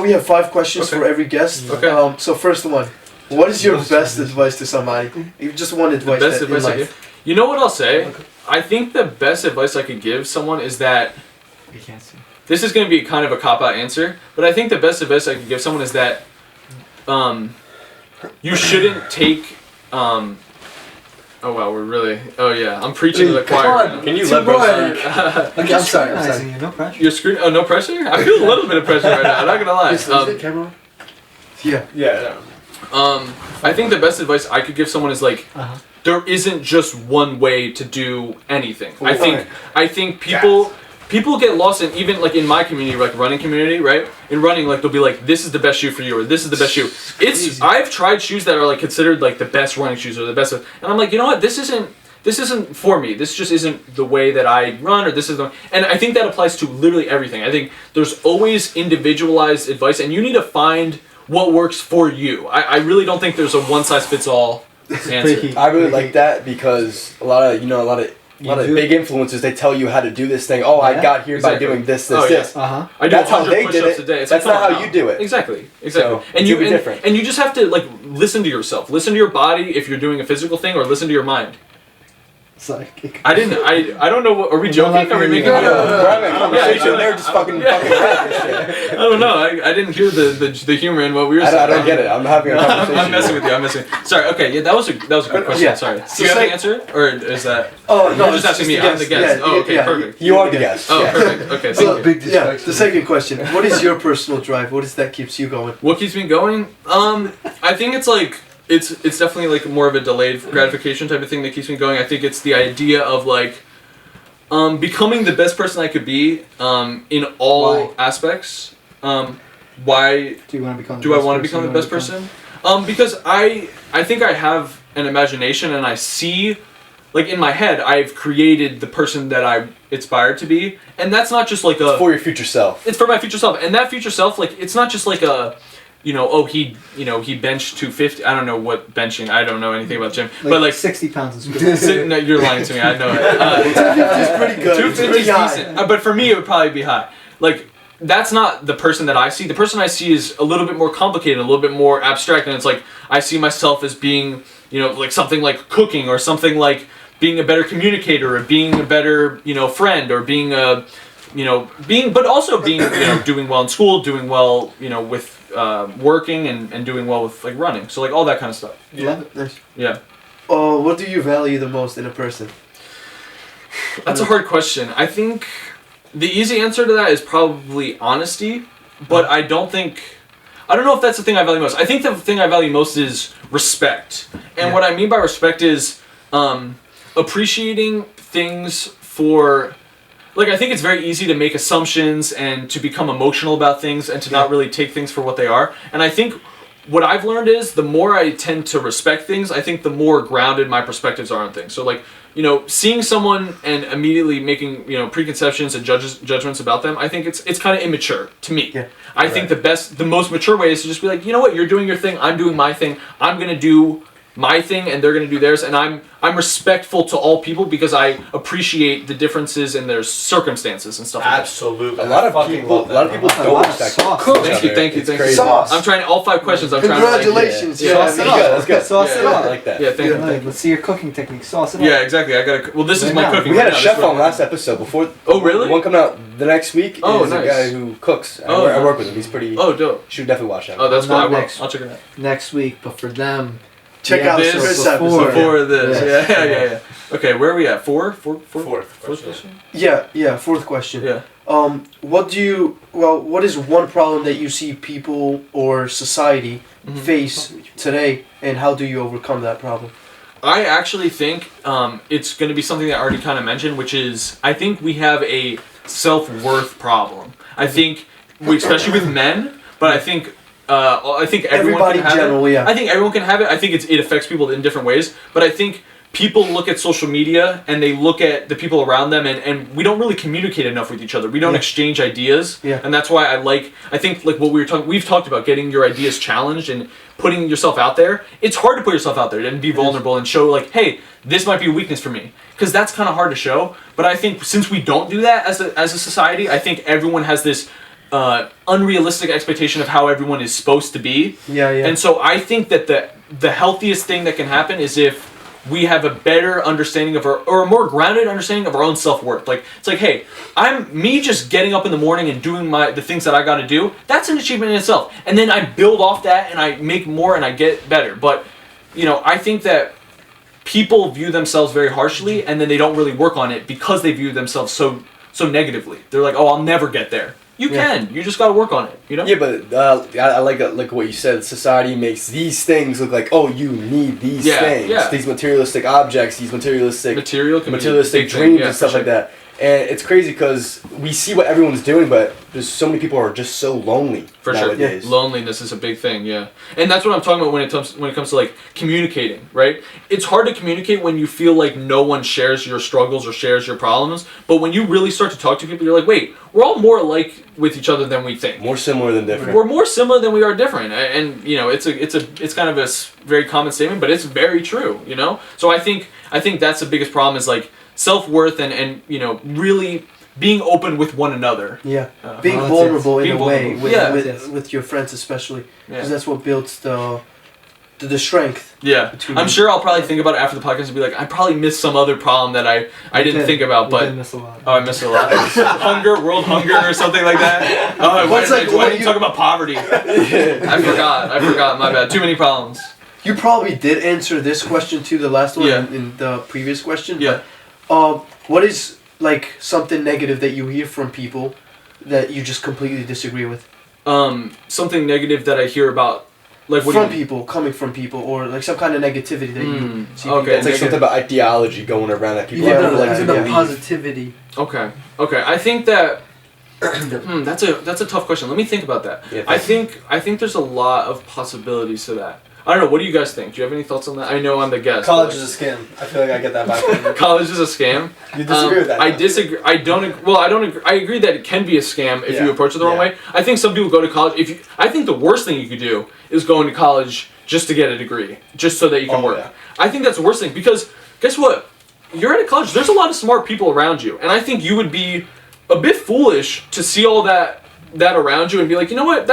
we have 5 questions for every guest. Okay. So first one, what is your best advice to somebody? You just want advice best in advice I life. give? You know what I'll say? I think the best advice I could give someone is that, You can't see. this is going to be kind of a cop-out answer, but I think the best advice I could give someone is that you shouldn't take... oh wow, we're really... Oh yeah, I'm preaching to the choir. Right now. Can you let go? Okay, I'm sorry. You, no pressure. You're screwed. Oh, no pressure? I feel a little bit of pressure right now, I'm not gonna lie. Is the camera on? Yeah. Yeah. I think the best advice I could give someone is like, there isn't just one way to do anything. I think people get lost in, even like in my community, like running community, right? In running, like they'll be like, this is the best shoe for you, or this is the best shoe. I've tried shoes that are like considered like the best running shoes or the best, and I'm like, you know what? This isn't for me. This just isn't the way that I run, or this is the. And I think that applies to literally everything. I think there's always individualized advice, and you need to find what works for you. I really don't think there's a one size fits all answer. I really like that because a lot of big influencers, they tell you how to do this thing. Oh, I got here by doing this. I do That's how 100 they did push-ups it. a day. It's That's like, not how you do it. Exactly. So, and you different. And you just have to like listen to yourself. Listen to your body if you're doing a physical thing, or listen to your mind. Psychic. I don't know. Are we joking? Are we making a We're having a conversation. They're just fucking I don't know. I didn't hear the humor in what we were saying. I don't get it. I'm having a conversation. I'm messing with you. I'm messing. Sorry. Okay. Yeah, that was a good question. Yeah. Sorry. Do you have the answer, or is that? Oh no, You're just asking me. I'm the guest. Yeah, Oh, okay. yeah, Perfect. You are the guest. Oh, yeah. perfect. Okay. So, Thank you. the second question. What is your personal drive? What is that keeps you going? What keeps me going? I think it's like it's definitely like more of a delayed gratification type of thing that keeps me going. I think it's the idea of like becoming the best person I could be in all aspects. Why do you want to become? Do I want to become the best person? Because I think I have an imagination, and I see, like in my head, I've created the person that I aspired to be, and that's not just like It's for your future self. It's for my future self, and that future self, like it's not just like a, he benched 250. I don't know what benching. I don't know anything about gym, but like 60 pounds is good. No, you're lying to me. I know it. 250 is pretty good. 250 is decent, but for me it would probably be high. Like that's not the person that I see. The person I see is a little bit more complicated, a little bit more abstract, and it's like I see myself as being, like something like cooking, or something like being a better communicator, or being a better, friend, or being a, but also being, doing well in school, doing well, with working, and doing well with like running. So like all that kind of stuff. Yeah. Nice. Yeah. What do you value the most in a person? That's a hard question. I think the easy answer to that is probably honesty, but I don't know if that's the thing I value most. I think the thing I value most is respect. And what I mean by respect is appreciating things for, like, I think it's very easy to make assumptions and to become emotional about things and to not really take things for what they are. And I think what I've learned is the more I tend to respect things, I think the more grounded my perspectives are on things. So like, seeing someone and immediately making, preconceptions and judgments about them, I think it's kind of immature to me. Yeah. I think the most mature way is to just be like, you know what, you're doing your thing, I'm doing my thing, I'm going to do my thing and they're going to do theirs, and I'm respectful to all people because I appreciate the differences in their circumstances and stuff like that. Absolutely. A lot of people don't respect Thank you. Sauce. I'm trying all 5 questions. Congratulations. That's good. Sauce it up. I like that. Yeah, thank you. Let's see your cooking technique. Sauce it up. Yeah, exactly. This is my cooking. We had right a now. chef on last episode before. Oh, really? The one coming out the next week is nice. a guy who cooks. I work with him. He's pretty. Oh, dope. Should definitely watch that. Oh, that's cool. Not I'll check it out. next week, but for them. Check out this this before this. Yes. Yeah. Okay, where are we at? Fourth question. Yeah. Fourth question. Yeah. What is one problem that you see people or society face today, and how do you overcome that problem? I actually think it's going to be something that I already kind of mentioned, which is I think we have a self-worth problem. I think, especially with men, but I think everyone can have it. I think everyone can have it. I think it affects people in different ways. But I think people look at social media and they look at the people around them, and we don't really communicate enough with each other. We don't exchange ideas. Yeah. And that's why I think like what we've talked about, getting your ideas challenged and putting yourself out there. It's hard to put yourself out there and be vulnerable and show like, hey, this might be a weakness for me. Because that's kind of hard to show. But I think since we don't do that as a society, I think everyone has this unrealistic expectation of how everyone is supposed to be. Yeah, yeah. And so I think that the healthiest thing that can happen is if we have a better understanding of or a more grounded understanding of our own self-worth. Like, it's like, hey, me just getting up in the morning and doing the things that I got to do, that's an achievement in itself. And then I build off that and I make more and I get better. But, I think that people view themselves very harshly and then they don't really work on it because they view themselves so negatively. They're like, oh, I'll never get there. You can. You just got to work on it, Yeah, but I like what you said. Society makes these things look like, oh, you need these things. Yeah. These materialistic objects, these materialistic materialistic dreams and stuff like that. And it's crazy because we see what everyone's doing, but there's so many people are just so lonely nowadays. Sure. Loneliness is a big thing, yeah. And that's what I'm talking about when it comes to like communicating, right? It's hard to communicate when you feel like no one shares your struggles or shares your problems. But when you really start to talk to people, you're like, wait, we're all more alike with each other than we think. More similar than different. We're more similar than we are different. And it's kind of a very common statement, but it's very true, So I think that's the biggest problem is like self-worth and really being open with one another. Yeah, being vulnerable in a way with your friends especially, because that's what builds the strength. Yeah, I'm sure I'll probably think about it after the podcast and be like, I probably missed some other problem that I didn't think about, but did miss a lot. I missed a lot. World hunger or something like that. Why did you talk about poverty? I forgot. My bad. Too many problems. You probably did answer this question too, the last one in the previous question. Yeah. What is like something negative that you hear from people that you just completely disagree with? Something negative that I hear about, like what coming from people, or like some kind of negativity that you see. Okay, it's like something about ideology going around that people even believe. positivity. Okay. I think that that's a tough question. Let me think about that. Yeah, I think there's a lot of possibilities to that. I don't know. What do you guys think? Do you have any thoughts on that? I know I'm the guest. College is a scam. I feel like I get that vibe. College is a scam. You disagree with that? I disagree. I don't agree. I agree that it can be a scam if you approach it the wrong way. I think some people go to college. I think the worst thing you could do is going to college just to get a degree, just so that you can work. Yeah. I think that's the worst thing because guess what? You're at a college. There's a lot of smart people around you, and I think you would be a bit foolish to see all that around you and be like, you know what?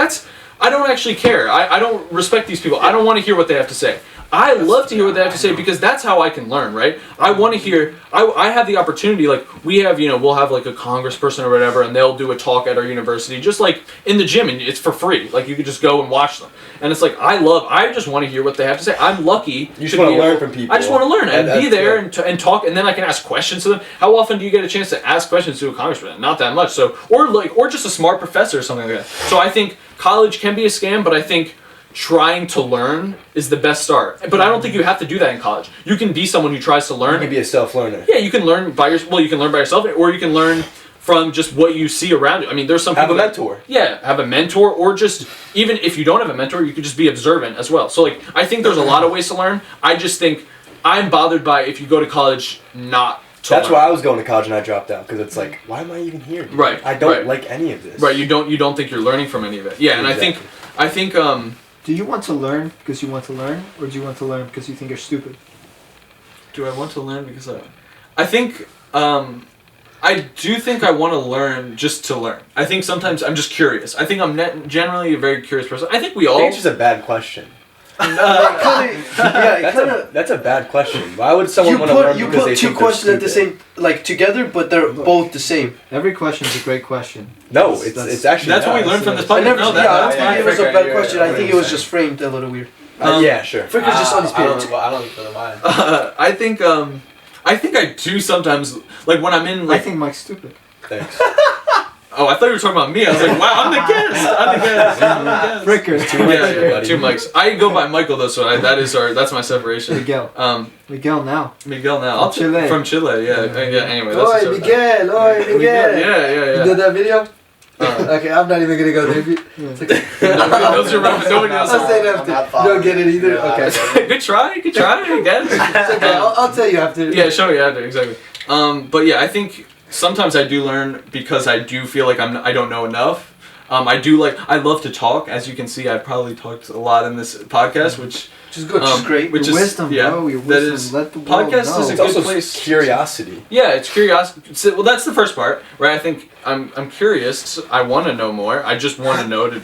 I don't actually care. I don't respect these people. I don't want to hear what they have to say. I love to hear what they have to say because that's how I can learn, right? I want to hear, I have the opportunity, like we have, we'll have like a congressperson or whatever and they'll do a talk at our university, just like in the gym and it's for free. Like you could just go and watch them. And it's like, I just want to hear what they have to say. I'm lucky. You just want to learn from people. I just want to learn and be there and talk and then I can ask questions to them. How often do you get a chance to ask questions to a congressman? Not that much. So, or just a smart professor or something like that. So I think college can be a scam, but I think trying to learn is the best start. But I don't think you have to do that in college. You can be someone who tries to learn. You can be a self-learner. Yeah, you can learn you can learn by yourself, or you can learn from just what you see around you. I mean, there's some people have a mentor. Have a mentor, or just even if you don't have a mentor, you could just be observant as well. So like, I think there's a lot of ways to learn. I just think I'm bothered by if you go to college not to That's learn. why I was going to college and I dropped out because it's like, why am I even here? Dude? Right. I don't like any of this. Right. You don't think you're learning from any of it. Yeah, and exactly. I think Do you want to learn because you want to learn, or do you want to learn because you think you're stupid? Do I want to learn because I think I do think I want to learn just to learn. I think sometimes I'm just curious. I think I'm generally a very curious person. I think we all. I think it's just a bad question. That's a bad question. Why would someone want to learn because they think you put two questions at the same, like together, but they're both the same. Every question is a great question. No, it's actually that's what we learned from this podcast. podcast. I don't think it was a bad question. I think it was just framed a little weird. Yeah, sure. Fricker's just on his page. I don't think mine. I think I do sometimes, like when I'm in. Like, I think Mike's stupid. Thanks. Oh, I thought you were talking about me. I was like, wow, I'm the guest. Fricker. Two mics. I go by Michael though, so that's my separation. Miguel. Miguel now. From Chile. Yeah. Anyway. Oi, Miguel. Yeah. You did that video? Okay, I'm not even gonna go there. It's okay. Nobody else. I'll say it after. You don't get it either. Okay. Good try. I guess. It's okay. I'll tell you after. Yeah, show me after exactly. But yeah, I think sometimes I do learn because I do feel like I don't know enough. I love to talk. As you can see, I've probably talked a lot in this podcast, which is good, which is great. Which your is wisdom, yeah, bro. Your that wisdom. is Let the world podcast know. is a It's good also place. curiosity. Yeah, it's curiosity. So, well, that's the first part, right? I think I'm curious. I want to know more. I just want to know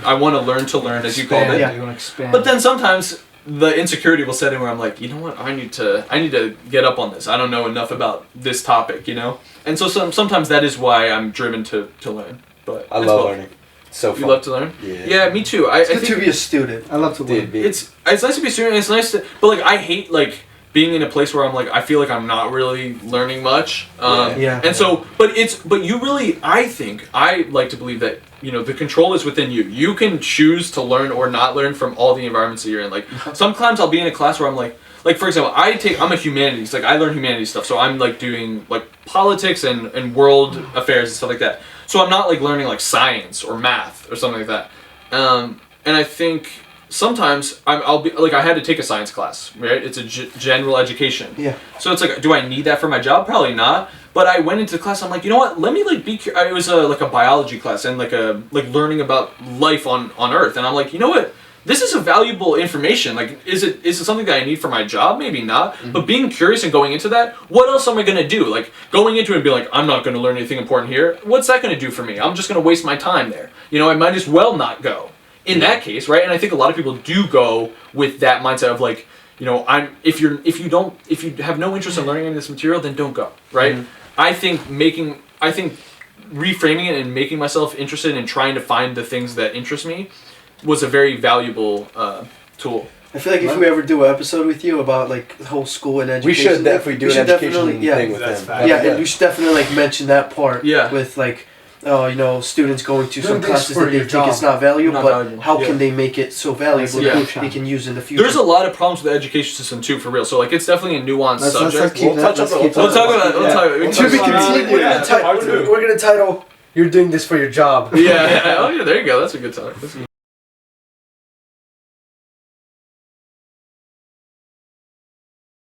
I want to learn, as you called it. Yeah, you want to expand. But then sometimes the insecurity will set in where I'm like, you know what? I need to get up on this. I don't know enough about this topic, you know. And so sometimes that is why I'm driven to learn. But I love learning. So fun. You love to learn? Yeah. Yeah, me too. It's I good think to be a student. I love to learn. it's nice to be a student. It's nice to, but like I hate like being in a place where I'm like I feel like I'm not really learning much. Yeah. And so, but you really, I like to believe that the control is within you. You can choose to learn or not learn from all the environments that you're in. Like sometimes I'll be in a class where I'm like for example, I'm a humanities. Like I learn humanities stuff, so I'm like doing like politics and world affairs and stuff like that. So I'm not like learning like science or math or something like that. And I think sometimes I'll be like I had to take a science class, right? It's a general education. Yeah. So it's like, do I need that for my job? Probably not. But I went into the class. I'm like, you know what? Let me like be. It was like a biology class and like learning about life on Earth. And I'm like, you know what? This is a valuable information. Like, is it something that I need for my job? Maybe not. Mm-hmm. But being curious and going into that, what else am I gonna do? Like going into it and being like, I'm not gonna learn anything important here. What's that gonna do for me? I'm just gonna waste my time there. I might as well not go. In that case, right? And I think a lot of people do go with that mindset of like, if you have no interest in learning any of this material, then don't go, right? Mm-hmm. I think reframing it and making myself interested in trying to find the things that interest me was a very valuable tool. I feel like if we ever do an episode with you about like the whole school and education, we should definitely do an education thing with them. Yeah, and we should definitely like mention that part. Yeah. With like, students going to some things classes for that they your think it's not valuable, but how Yeah. can they make it so valuable Yeah. that they can use in the future? There's a lot of problems with the education system too, for real. So like, it's definitely a nuanced subject. keep that. We'll keep We'll talk about it. To be continued. We're gonna title. You're doing this for your job. Yeah. Oh yeah. There you go. That's a good talk.